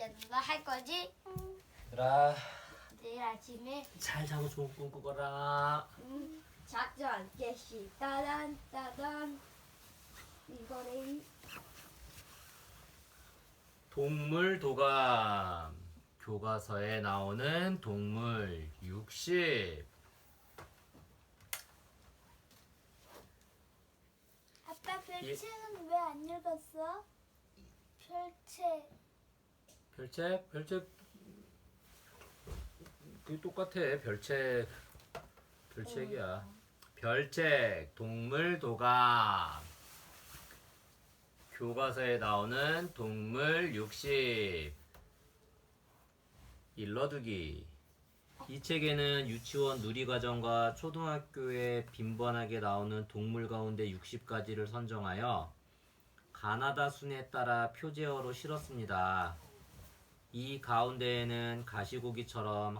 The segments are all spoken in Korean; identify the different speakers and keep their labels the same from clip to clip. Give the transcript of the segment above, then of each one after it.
Speaker 1: 야, 누나 할 거지?
Speaker 2: 얘들아
Speaker 1: 내일 아침에
Speaker 2: 잘 자고 좋은 꿈 꾸거라.
Speaker 1: 작전 개시 따단 따단 이거래.
Speaker 2: 동물 도감 교과서에 나오는 동물 60.
Speaker 1: 아빠 별책은 왜 안 읽었어? 별책.
Speaker 2: 별책 그 똑같아. 별책이야. 별책 동물 도감 교과서에 나오는 동물 60. 일러두기. 이 책에는 유치원 누리과정과 초등학교에 빈번하게 나오는 동물 가운데 60가지를 선정하여 가나다 순에 따라 표제어로 실었습니다. 이 가운데에는 가시고기처럼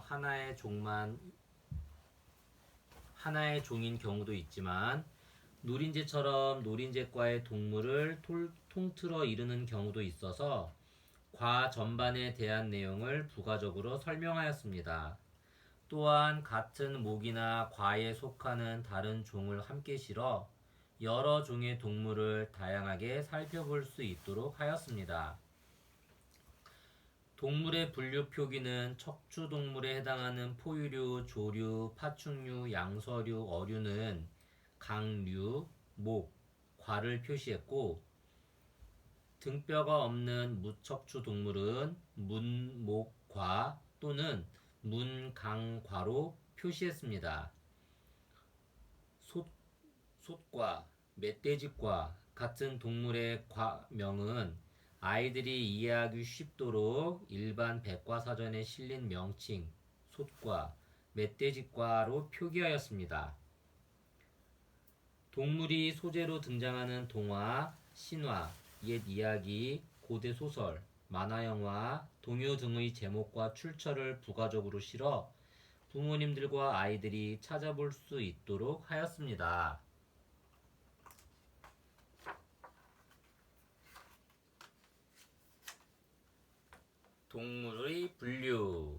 Speaker 2: 하나의 종인 경우도 있지만 누린제처럼 노린제과의 동물을 통틀어 이르는 경우도 있어서 과 전반에 대한 내용을 부가적으로 설명하였습니다. 또한 같은 목이나 과에 속하는 다른 종을 함께 실어 여러 종의 동물을 다양하게 살펴볼 수 있도록 하였습니다. 동물의 분류 표기는 척추동물에 해당하는 포유류, 조류, 파충류, 양서류, 어류는 강류, 목, 과를 표시했고 등뼈가 없는 무척추 동물은 문목과 또는 문강과로 표시했습니다. 솥과 멧돼지과 같은 동물의 과명은 아이들이 이해하기 쉽도록 일반 백과사전에 실린 명칭 솥과 멧돼지과로 표기하였습니다. 동물이 소재로 등장하는 동화, 신화, 옛 이야기, 고대 소설, 만화영화, 동요 등의 제목과 출처를 부가적으로 실어 부모님들과 아이들이 찾아볼 수 있도록 하였습니다. 동물의 분류.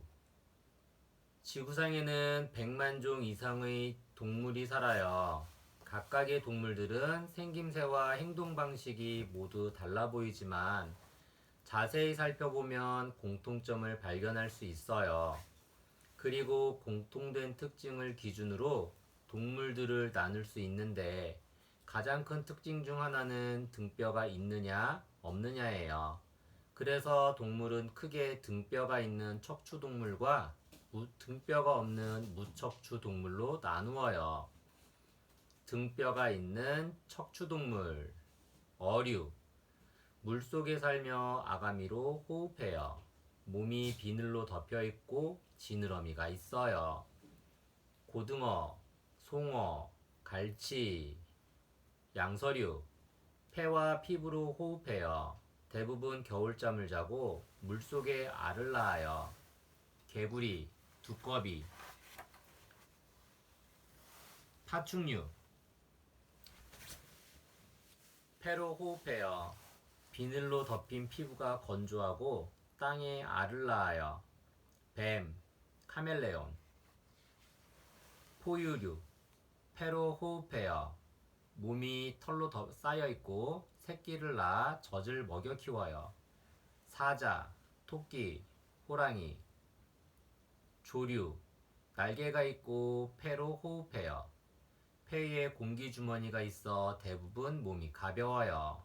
Speaker 2: 지구상에는 100만 종 이상의 동물이 살아요. 각각의 동물들은 생김새와 행동 방식이 모두 달라 보이지만 자세히 살펴보면 공통점을 발견할 수 있어요. 그리고 공통된 특징을 기준으로 동물들을 나눌 수 있는데 가장 큰 특징 중 하나는 등뼈가 있느냐 없느냐예요. 그래서 동물은 크게 등뼈가 있는 척추동물과 등뼈가 없는 무척추 동물로 나누어요. 등뼈가 있는 척추동물, 어류. 물속에 살며 아가미로 호흡해요. 몸이 비늘로 덮여있고 지느러미가 있어요. 고등어, 송어, 갈치, 양서류. 폐와 피부로 호흡해요. 대부분 겨울잠을 자고 물속에 알을 낳아요. 개구리, 두꺼비. 파충류. 폐로 호흡해요. 비늘로 덮인 피부가 건조하고 땅에 알을 낳아요. 뱀, 카멜레온. 포유류. 폐로 호흡해요. 몸이 털로 쌓여있고 새끼를 낳아 젖을 먹여 키워요. 사자, 토끼, 호랑이. 조류. 날개가 있고 폐로 호흡해요. 폐에 공기주머니가 있어 대부분 몸이 가벼워요.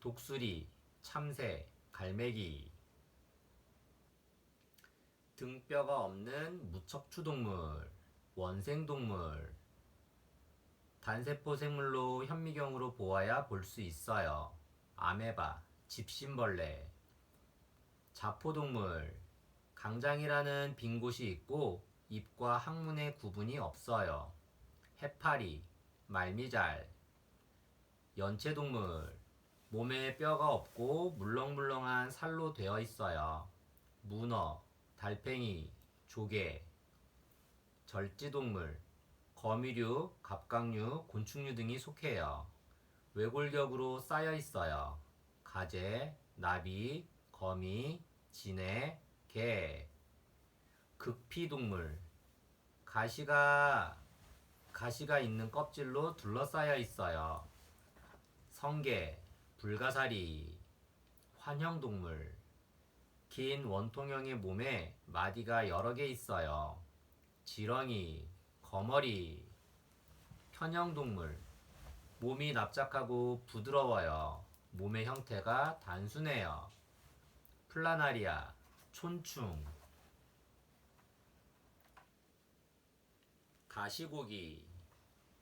Speaker 2: 독수리, 참새, 갈매기. 등뼈가 없는 무척추동물, 원생동물. 단세포 생물로 현미경으로 보아야 볼 수 있어요. 아메바, 집신벌레. 자포동물. 강장이라는 빈 곳이 있고 입과 항문의 구분이 없어요. 해파리, 말미잘. 연체동물. 몸에 뼈가 없고 물렁물렁한 살로 되어 있어요. 문어, 달팽이, 조개. 절지동물. 거미류, 갑각류, 곤충류 등이 속해요. 외골격으로 쌓여 있어요. 가재, 나비, 거미, 진해, 개. 극피동물. 가시가 있는 껍질로 둘러싸여 있어요. 성게, 불가사리. 환형동물. 긴 원통형의 몸에 마디가 여러 개 있어요. 지렁이, 거머리. 편형동물. 몸이 납작하고 부드러워요. 몸의 형태가 단순해요. 플라나리아, 촌충. 가시고기.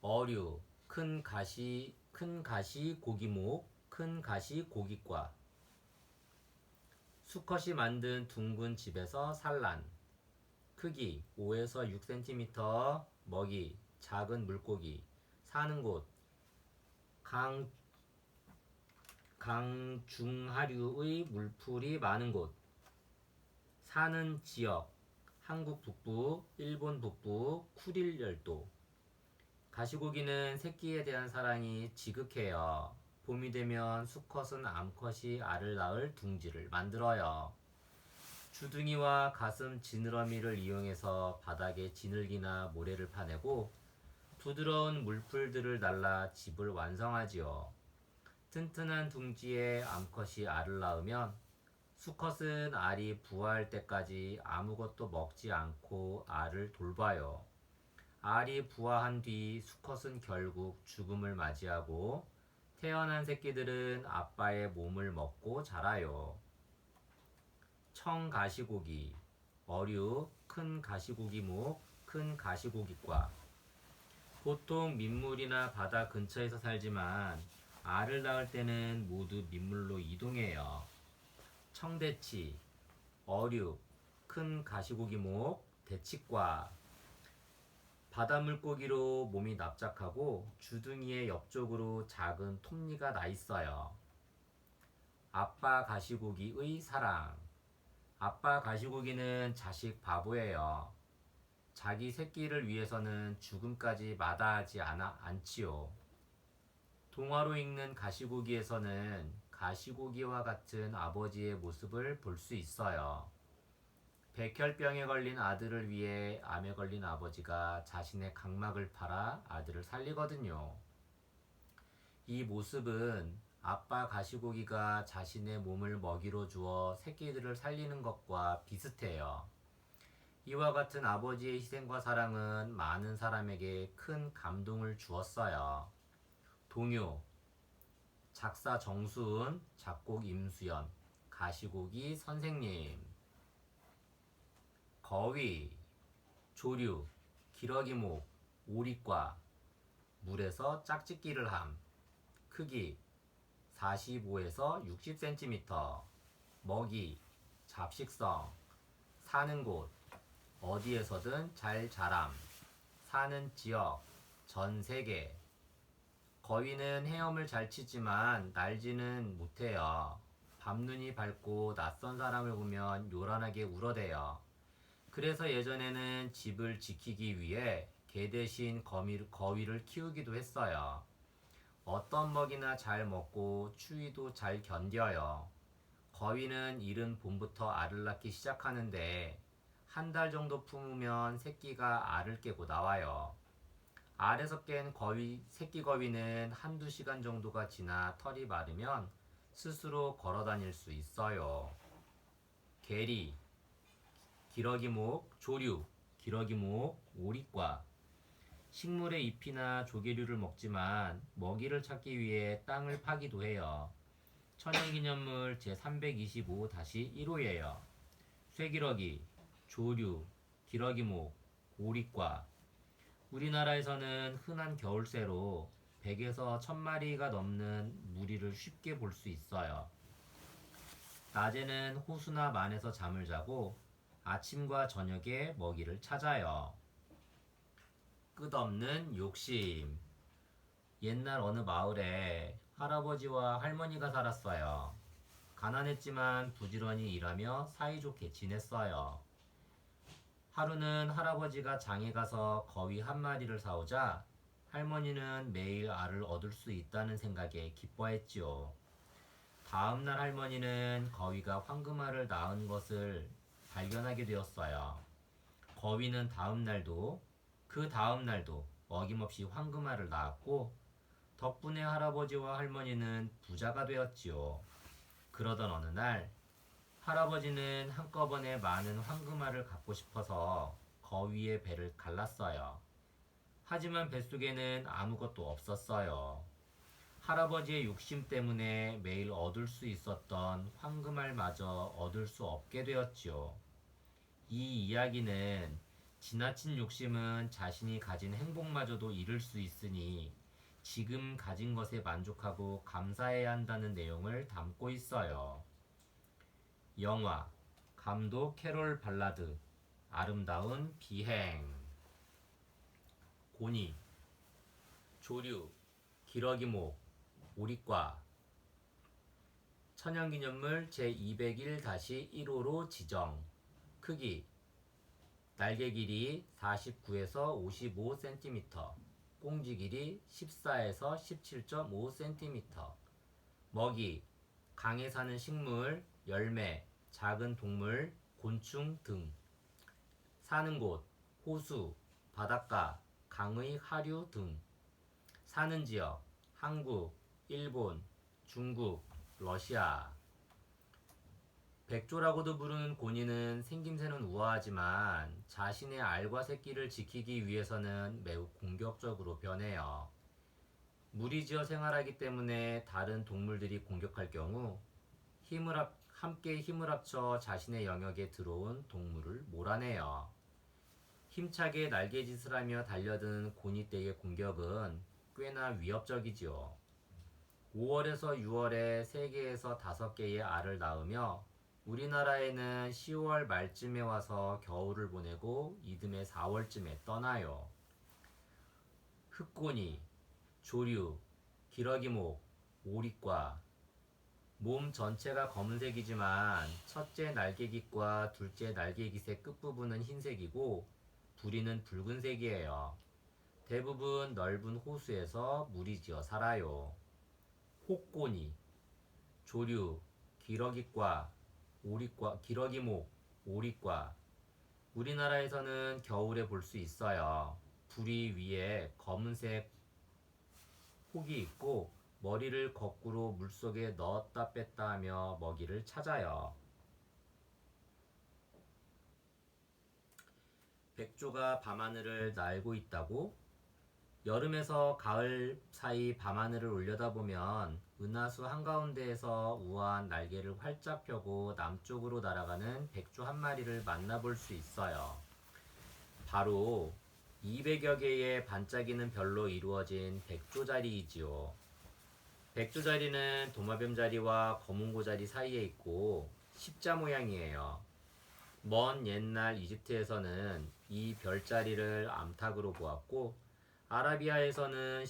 Speaker 2: 어류, 큰 가시 고기목, 큰 가시 고기과. 수컷이 만든 둥근 집에서 산란. 크기 5에서 6cm. 먹이 작은 물고기. 사는 곳 강중하류의 물풀이 많은 곳. 사는 지역 한국 북부, 일본 북부, 쿠릴 열도. 가시고기는 새끼에 대한 사랑이 지극해요. 봄이 되면 수컷은 암컷이 알을 낳을 둥지를 만들어요. 주둥이와 가슴 지느러미를 이용해서 바닥에 지늘기나 모래를 파내고 부드러운 물풀들을 날라 집을 완성하지요. 튼튼한 둥지에 암컷이 알을 낳으면 수컷은 알이 부화할 때까지 아무것도 먹지 않고 알을 돌봐요. 알이 부화한 뒤 수컷은 결국 죽음을 맞이하고 태어난 새끼들은 아빠의 몸을 먹고 자라요. 청가시고기. 어류, 큰 가시고기목, 큰 가시고기과. 보통 민물이나 바다 근처에서 살지만 알을 낳을 때는 모두 민물로 이동해요. 청대치. 어류, 큰 가시고기목, 대치과. 바다물고기로 몸이 납작하고 주둥이의 옆쪽으로 작은 톱니가 나 있어요. 아빠 가시고기의 사랑. 아빠 가시고기는 자식 바보예요. 자기 새끼를 위해서는 죽음까지 마다하지 않지요. 동화로 읽는 가시고기에서는 가시고기와 같은 아버지의 모습을 볼 수 있어요. 백혈병에 걸린 아들을 위해 암에 걸린 아버지가 자신의 각막을 팔아 아들을 살리거든요. 이 모습은 아빠 가시고기가 자신의 몸을 먹이로 주어 새끼들을 살리는 것과 비슷해요. 이와 같은 아버지의 희생과 사랑은 많은 사람에게 큰 감동을 주었어요. 동요. 작사 정수은, 작곡 임수연, 가시고기 선생님. 거위. 조류, 기러기목, 오리과. 물에서 짝짓기를 함. 크기 45에서 60cm. 먹이, 잡식성. 사는 곳, 어디에서든 잘 자람. 사는 지역, 전 세계. 거위는 헤엄을 잘 치지만 날지는 못해요. 밤눈이 밝고 낯선 사람을 보면 요란하게 울어대요. 그래서 예전에는 집을 지키기 위해 개 대신 거위를 키우기도 했어요. 어떤 먹이나 잘 먹고 추위도 잘 견뎌요. 거위는 이른 봄부터 알을 낳기 시작하는데 한 달 정도 품으면 새끼가 알을 깨고 나와요. 알에서 깬 새끼 거위는 한두 시간 정도가 지나 털이 마르면 스스로 걸어 다닐 수 있어요. 게리, 기러기목, 조류, 기러기목, 오리과. 식물의 잎이나 조개류를 먹지만 먹이를 찾기 위해 땅을 파기도 해요. 천연기념물 제325-1호예요. 쇠기러기, 조류, 기러기목, 오리과. 우리나라에서는 흔한 겨울새로 100에서 1000마리가 넘는 무리를 쉽게 볼 수 있어요. 낮에는 호수나 만에서 잠을 자고 아침과 저녁에 먹이를 찾아요. 끝없는 욕심. 옛날 어느 마을에 할아버지와 할머니가 살았어요. 가난했지만 부지런히 일하며 사이좋게 지냈어요. 하루는 할아버지가 장에 가서 거위 한 마리를 사오자 할머니는 매일 알을 얻을 수 있다는 생각에 기뻐했지요. 다음날 할머니는 거위가 황금알을 낳은 것을 발견하게 되었어요. 거위는 그 다음날도 어김없이 황금알을 낳았고 덕분에 할아버지와 할머니는 부자가 되었지요. 그러던 어느 날 할아버지는 한꺼번에 많은 황금알을 갖고 싶어서 거위의 배를 갈랐어요. 하지만 뱃속에는 아무것도 없었어요. 할아버지의 욕심 때문에 매일 얻을 수 있었던 황금알마저 얻을 수 없게 되었지요. 이 이야기는 지나친 욕심은 자신이 가진 행복마저도 잃을 수 있으니 지금 가진 것에 만족하고 감사해야 한다는 내용을 담고 있어요. 영화 감독 캐롤 발라드 아름다운 비행 고니 조류 기러기목 오리과 천연기념물 제201-1호로 지정 크기 날개 길이 49에서 55cm 꽁지 길이 14에서 17.5cm 먹이 강에 사는 식물, 열매, 작은 동물, 곤충 등 사는 곳, 호수, 바닷가, 강의 하류 등 사는 지역, 한국, 일본, 중국, 러시아 백조라고도 부르는 고니는 생김새는 우아하지만 자신의 알과 새끼를 지키기 위해서는 매우 공격적으로 변해요. 무리지어 생활하기 때문에 다른 동물들이 공격할 경우 함께 힘을 합쳐 자신의 영역에 들어온 동물을 몰아내요. 힘차게 날개짓을 하며 달려드는 고니떼의 공격은 꽤나 위협적이지요. 5월에서 6월에 3개에서 5개의 알을 낳으며 우리나라에는 10월 말쯤에 와서 겨울을 보내고 이듬해 4월쯤에 떠나요. 흑고니, 조류, 기러기목, 오리과 몸 전체가 검은색이지만 첫째 날개깃과 둘째 날개깃의 끝부분은 흰색이고 부리는 붉은색이에요. 대부분 넓은 호수에서 무리지어 살아요. 혹고니, 조류, 기러기과, 기러기목, 오리과 우리나라에서는 겨울에 볼 수 있어요. 부리 위에 검은색 혹이 있고 머리를 거꾸로 물속에 넣었다 뺐다 하며 먹이를 찾아요. 백조가 밤하늘을 날고 있다고? 여름에서 가을 사이 밤하늘을 올려다보면 은하수 한가운데에서 우아한 날개를 활짝 펴고 남쪽으로 날아가는 백조 한 마리를 만나볼 수 있어요. 바로 200여 개의 반짝이는 별로 이루어진 백조자리이지요. 백조자리는 도마뱀자리와 거문고자리 사이에 있고 십자 모양이에요. 먼 옛날 이집트에서는 이 별자리를 암탉으로 보았고 아라비아에서는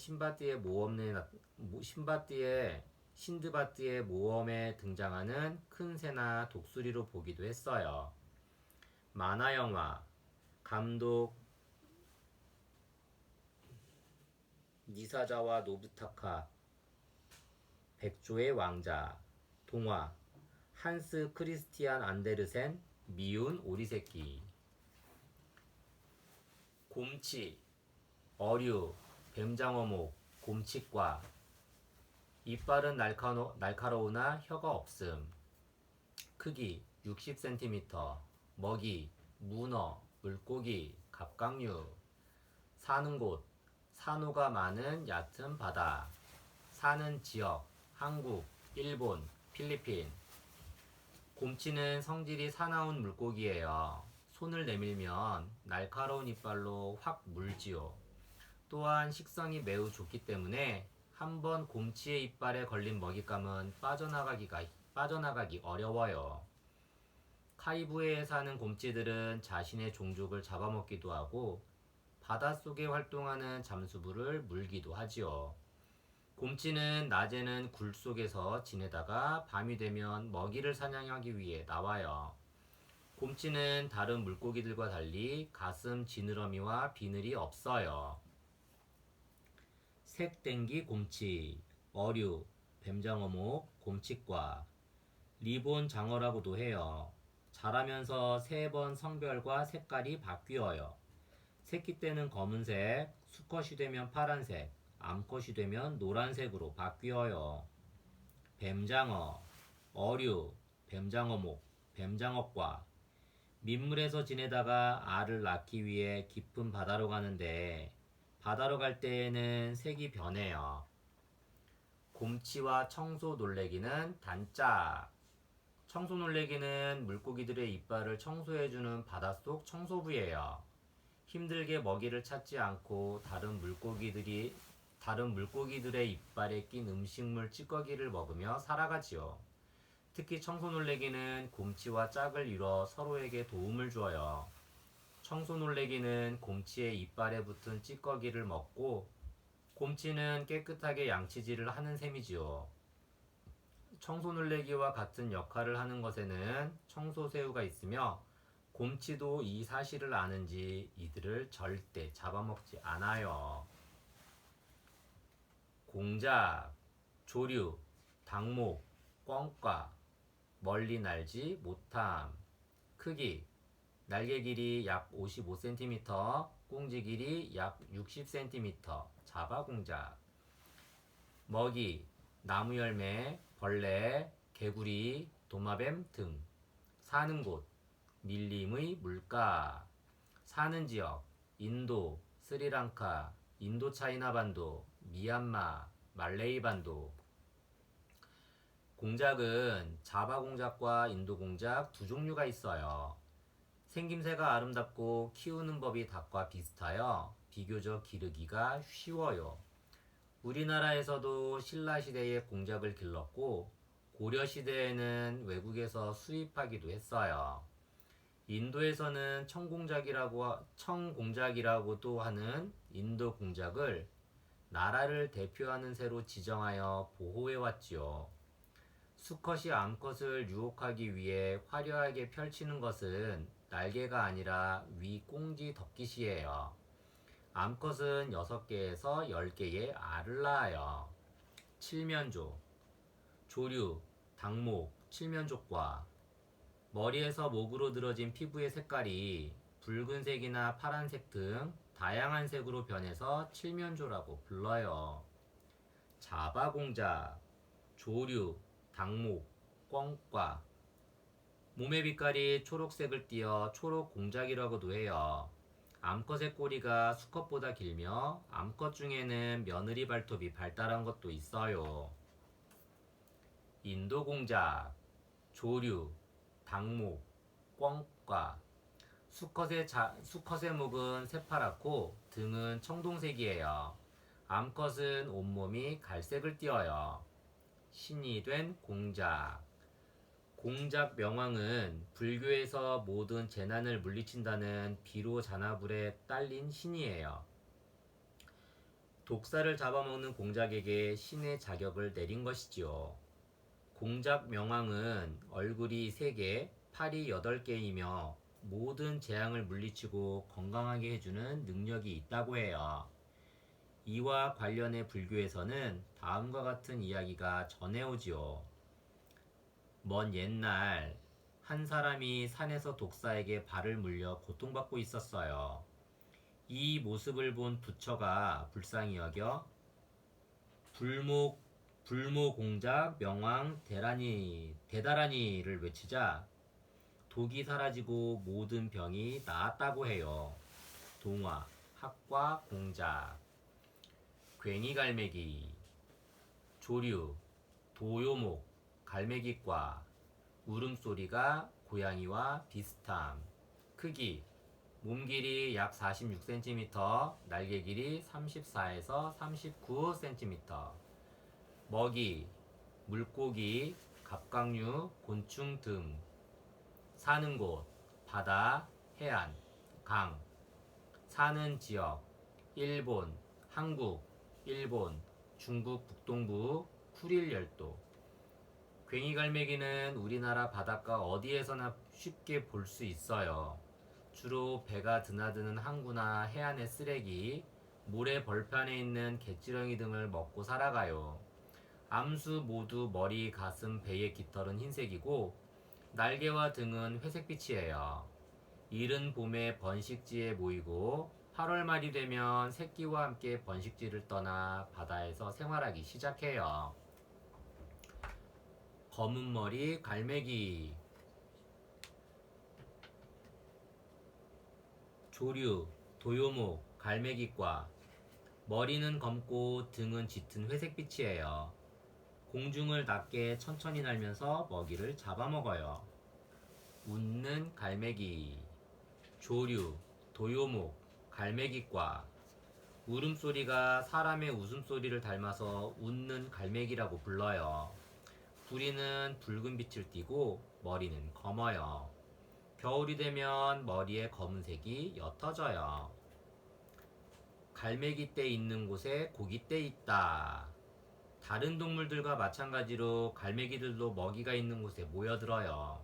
Speaker 2: 신드바드의 모험에 등장하는 큰 새나 독수리로 보기도 했어요. 만화영화 감독 니사자와 노부타카 백조의 왕자 동화 한스 크리스티안 안데르센 미운 오리새끼 곰치 어류 뱀장어목 곰치과 이빨은 날카로우나 혀가 없음 크기 60cm 먹이 문어 물고기 갑각류 사는 곳 산호가 많은 얕은 바다 사는 지역 한국, 일본, 필리핀 곰치는 성질이 사나운 물고기예요. 손을 내밀면 날카로운 이빨로 확 물지요. 또한 식성이 매우 좋기 때문에 한번 곰치의 이빨에 걸린 먹잇감은 빠져나가기 어려워요. 카리브해에 사는 곰치들은 자신의 종족을 잡아먹기도 하고 바닷속에 활동하는 잠수부를 물기도 하지요. 곰치는 낮에는 굴 속에서 지내다가 밤이 되면 먹이를 사냥하기 위해 나와요. 곰치는 다른 물고기들과 달리 가슴 지느러미와 비늘이 없어요. 색댕기 곰치, 어류, 뱀장어목, 곰칫과, 리본 장어라고도 해요. 자라면서 3번 성별과 색깔이 바뀌어요. 새끼 때는 검은색, 수컷이 되면 파란색, 암컷이 되면 노란색으로 바뀌어요. 뱀장어, 어류, 뱀장어목, 뱀장어과. 민물에서 지내다가 알을 낳기 위해 깊은 바다로 가는데 바다로 갈 때에는 색이 변해요. 곰치와 청소놀래기는 단짝. 청소놀래기는 물고기들의 이빨을 청소해주는 바닷속 청소부예요. 힘들게 먹이를 찾지 않고 다른 물고기들의 이빨에 낀 음식물 찌꺼기를 먹으며 살아가지요. 특히 청소놀래기는 곰치와 짝을 이뤄 서로에게 도움을 줘요. 청소놀래기는 곰치의 이빨에 붙은 찌꺼기를 먹고 곰치는 깨끗하게 양치질을 하는 셈이지요. 청소놀래기와 같은 역할을 하는 것에는 청소새우가 있으며 곰치도 이 사실을 아는지 이들을 절대 잡아먹지 않아요. 공작, 조류, 닭목, 꿩과, 멀리 날지 못함. 크기, 날개 길이 약 55cm, 꽁지 길이 약 60cm, 자바공작. 먹이, 나무열매, 벌레, 개구리, 도마뱀 등. 사는 곳, 밀림의 물가. 사는 지역, 인도, 스리랑카, 인도차이나 반도, 미얀마, 말레이 반도. 공작은 자바 공작과 인도 공작 두 종류가 있어요. 생김새가 아름답고 키우는 법이 닭과 비슷하여 비교적 기르기가 쉬워요. 우리나라에서도 신라시대에 공작을 길렀고 고려시대에는 외국에서 수입하기도 했어요. 인도에서는 청공작이라고도 하는 인도 공작을 나라를 대표하는 새로 지정하여 보호해왔지요. 수컷이 암컷을 유혹하기 위해 화려하게 펼치는 것은 날개가 아니라 위 꽁지 덮깃이에요. 암컷은 6개에서 10개의 알을 낳아요. 칠면조, 조류, 닭목, 칠면조과. 머리에서 목으로 늘어진 피부의 색깔이 붉은색이나 파란색 등 다양한 색으로 변해서 칠면조라고 불러요. 자바공작, 조류, 닭목, 꿩과. 몸의 빛깔이 초록색을 띠어 초록공작이라고도 해요. 암컷의 꼬리가 수컷보다 길며 암컷 중에는 며느리 발톱이 발달한 것도 있어요. 인도공작, 조류, 닭목, 꿩과. 수컷의 목은 새파랗고 등은 청동색이에요. 암컷은 온몸이 갈색을 띠어요. 신이 된 공작. 공작 명왕은 불교에서 모든 재난을 물리친다는 비로자나불에 딸린 신이에요. 독사를 잡아먹는 공작에게 신의 자격을 내린 것이지요. 공작 명왕은 얼굴이 3개, 팔이 8개이며 모든 재앙을 물리치고 건강하게 해주는 능력이 있다고 해요. 이와 관련해 불교에서는 다음과 같은 이야기가 전해오지요. 먼 옛날 한 사람이 산에서 독사에게 발을 물려 고통받고 있었어요. 이 모습을 본 부처가 불쌍히 여겨 불모공작 명왕 대다라니를 외치자 독이 사라지고 모든 병이 나았다고 해요. 동화, 학과, 공작. 괭이갈매기, 조류, 도요목, 갈매기과. 울음소리가 고양이와 비슷함. 크기, 몸 길이 약 46cm, 날개 길이 34에서 39cm. 먹이, 물고기, 갑각류, 곤충 등. 사는 곳, 바다, 해안, 강. 사는 지역, 일본, 한국, 일본, 중국 북동부, 쿠릴 열도. 괭이갈매기는 우리나라 바닷가 어디에서나 쉽게 볼 수 있어요. 주로 배가 드나드는 항구나 해안의 쓰레기, 모래 벌판에 있는 갯지렁이 등을 먹고 살아가요. 암수 모두 머리, 가슴, 배의 깃털은 흰색이고 날개와 등은 회색빛이에요. 이른 봄에 번식지에 모이고 8월 말이 되면 새끼와 함께 번식지를 떠나 바다에서 생활하기 시작해요. 검은 머리 갈매기. 조류, 도요목, 갈매기과. 머리는 검고 등은 짙은 회색빛이에요. 공중을 낮게 천천히 날면서 먹이를 잡아먹어요. 웃는 갈매기. 조류, 도요목, 갈매기과. 울음소리가 사람의 웃음소리를 닮아서 웃는 갈매기라고 불러요. 부리는 붉은 빛을 띠고 머리는 검어요. 겨울이 되면 머리에 검은색이 옅어져요. 갈매기떼 있는 곳에 고기떼 있다. 다른 동물들과 마찬가지로 갈매기들도 먹이가 있는 곳에 모여들어요.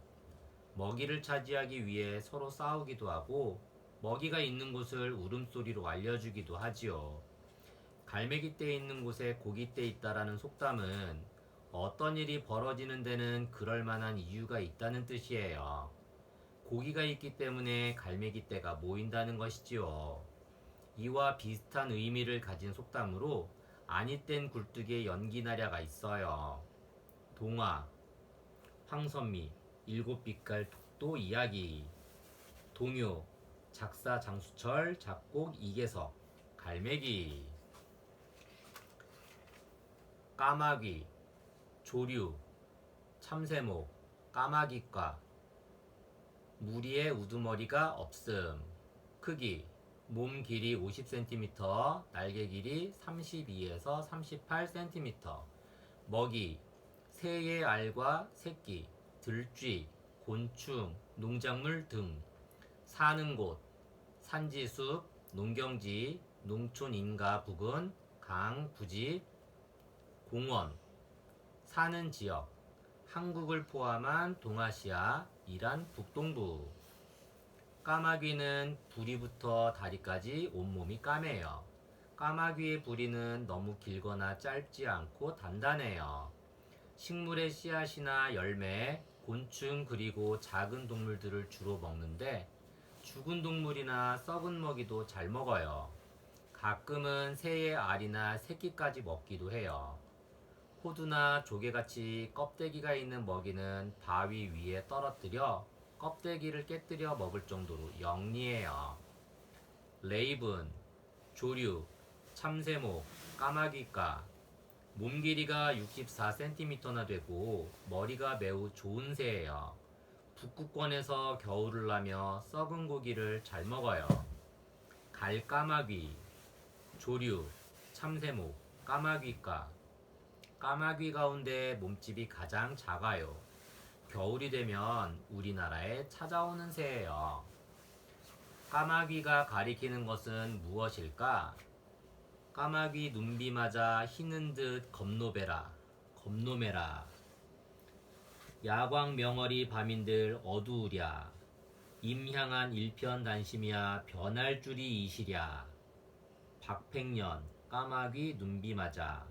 Speaker 2: 먹이를 차지하기 위해 서로 싸우기도 하고 먹이가 있는 곳을 울음소리로 알려주기도 하지요. 갈매기떼 있는 곳에 고기떼 있다라는 속담은 어떤 일이 벌어지는 데는 그럴 만한 이유가 있다는 뜻이에요. 고기가 있기 때문에 갈매기떼가 모인다는 것이지요. 이와 비슷한 의미를 가진 속담으로 아니 땐 굴뚝에 연기나랴가 있어요. 동화 황선미 일곱 빛깔 독도 이야기. 동요 작사 장수철 작곡 이계석. 갈매기. 까마귀 조류 참새목 까마귀과. 무리에 우두머리가 없음. 크기 몸 길이 50cm, 날개 길이 32에서 38cm. 먹이 새의 알과 새끼, 들쥐, 곤충, 농작물 등. 사는 곳 산지숲, 농경지, 농촌 인가 부근, 강, 부지, 공원. 사는 지역 한국을 포함한 동아시아, 이란 북동부. 까마귀는 부리부터 다리까지 온몸이 까매요. 까마귀의 부리는 너무 길거나 짧지 않고 단단해요. 식물의 씨앗이나 열매, 곤충 그리고 작은 동물들을 주로 먹는데 죽은 동물이나 썩은 먹이도 잘 먹어요. 가끔은 새의 알이나 새끼까지 먹기도 해요. 호두나 조개같이 껍데기가 있는 먹이는 바위 위에 떨어뜨려 껍데기를 깨뜨려 먹을 정도로 영리해요. 레이븐, 조류, 참새목, 까마귀과. 몸 길이가 64cm나 되고 머리가 매우 좋은 새예요. 북극권에서 겨울을 나며 썩은 고기를 잘 먹어요. 갈까마귀, 조류, 참새목, 까마귀과. 까마귀 가운데 몸집이 가장 작아요. 겨울이 되면 우리나라에 찾아오는 새예요. 까마귀가 가리키는 것은 무엇일까? 까마귀 눈비 맞아 희는 듯 겁노베라, 겁노매라. 야광 명월이 밤인들 어두우랴. 임향한 일편단심이야 변할 줄이 이시랴. 박팽년 까마귀 눈비 맞아.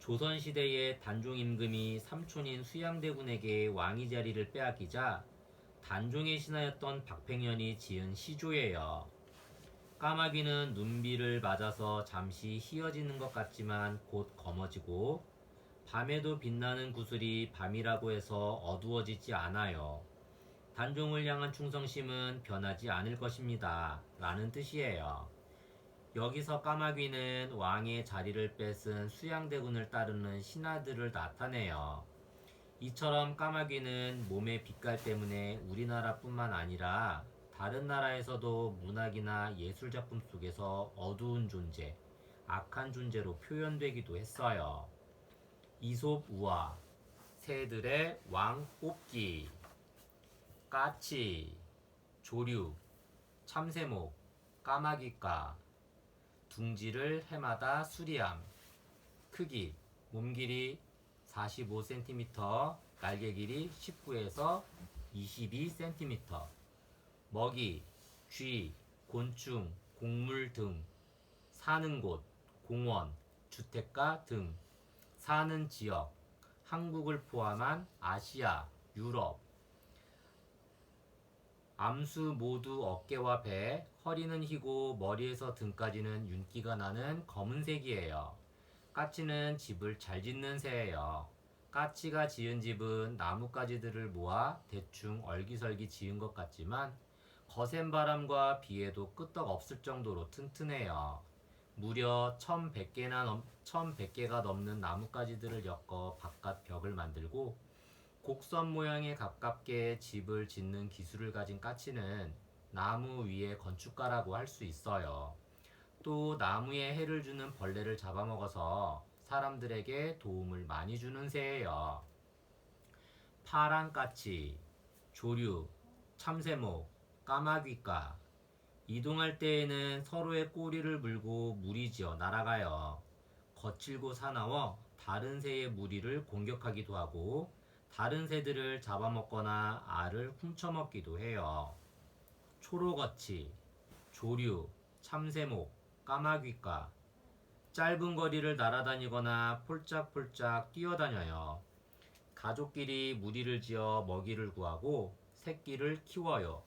Speaker 2: 조선시대에 단종임금이 삼촌인 수양대군에게 왕위 자리를 빼앗기자 단종의 신하였던 박팽년이 지은 시조예요. 까마귀는 눈비를 맞아서 잠시 희어지는 것 같지만 곧 검어지고 밤에도 빛나는 구슬이 밤이라고 해서 어두워지지 않아요. 단종을 향한 충성심은 변하지 않을 것입니다. 라는 뜻이에요. 여기서 까마귀는 왕의 자리를 뺏은 수양대군을 따르는 신하들을 나타내요. 이처럼 까마귀는 몸의 빛깔 때문에 우리나라뿐만 아니라 다른 나라에서도 문학이나 예술작품 속에서 어두운 존재, 악한 존재로 표현되기도 했어요. 이솝 우화, 새들의 왕 뽑기. 까치, 조류, 참새목, 까마귀과. 둥지를 해마다 수리함. 크기 몸 길이 45cm, 날개 길이 19에서 22cm. 먹이 쥐, 곤충, 곡물 등. 사는 곳 공원, 주택가 등. 사는 지역, 한국을 포함한 아시아, 유럽, 암수 모두 어깨와 배, 허리는 희고 머리에서 등까지는 윤기가 나는 검은색이에요. 까치는 집을 잘 짓는 새예요. 까치가 지은 집은 나뭇가지들을 모아 대충 얼기설기 지은 것 같지만 거센 바람과 비에도 끄떡 없을 정도로 튼튼해요. 무려 1100개가 넘는 나뭇가지들을 엮어 바깥 벽을 만들고 곡선 모양에 가깝게 집을 짓는 기술을 가진 까치는 나무 위에 건축가라고 할 수 있어요. 또 나무에 해를 주는 벌레를 잡아먹어서 사람들에게 도움을 많이 주는 새예요. 파란 까치, 조류, 참새목, 까마귀과 이동할 때에는 서로의 꼬리를 물고 무리지어 날아가요. 거칠고 사나워 다른 새의 무리를 공격하기도 하고 다른 새들을 잡아먹거나 알을 훔쳐먹기도 해요. 초록어치, 조류, 참새목, 까마귀과 짧은 거리를 날아다니거나 폴짝폴짝 뛰어다녀요. 가족끼리 무리를 지어 먹이를 구하고 새끼를 키워요.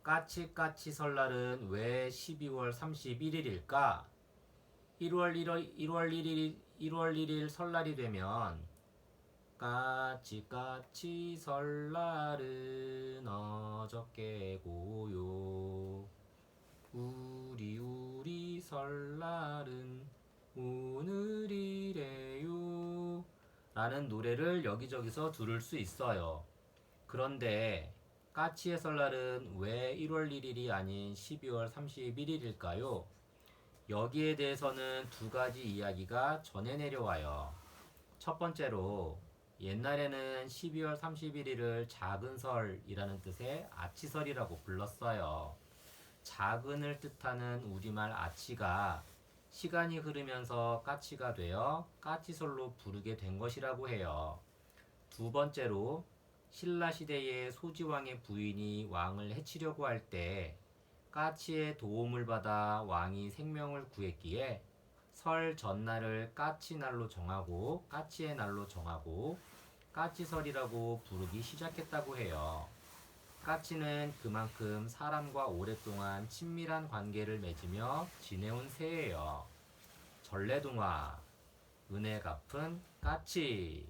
Speaker 2: 까치까치 설날은 왜 12월 31일일까? 1월 1일 설날이 되면 까치까치 설날은 어저께고요. 우리 설날은 오늘이래요. 라는 노래를 여기저기서 들을 수 있어요. 그런데 까치의 설날은 왜 1월 1일이 아닌 12월 31일일까요? 여기에 대해서는 두 가지 이야기가 전해 내려와요. 첫 번째로 옛날에는 12월 31일을 작은 설이라는 뜻의 아치설이라고 불렀어요. 작은을 뜻하는 우리말 아치가 시간이 흐르면서 까치가 되어 까치설로 부르게 된 것이라고 해요. 두 번째로 신라 시대의 소지왕의 부인이 왕을 해치려고 할 때 까치의 도움을 받아 왕이 생명을 구했기에 설 전날을 까치날로 정하고 까치의 날로 정하고 까치설이라고 부르기 시작했다고 해요. 까치는 그만큼 사람과 오랫동안 친밀한 관계를 맺으며 지내온 새예요. 전래동화 은혜 갚은 까치.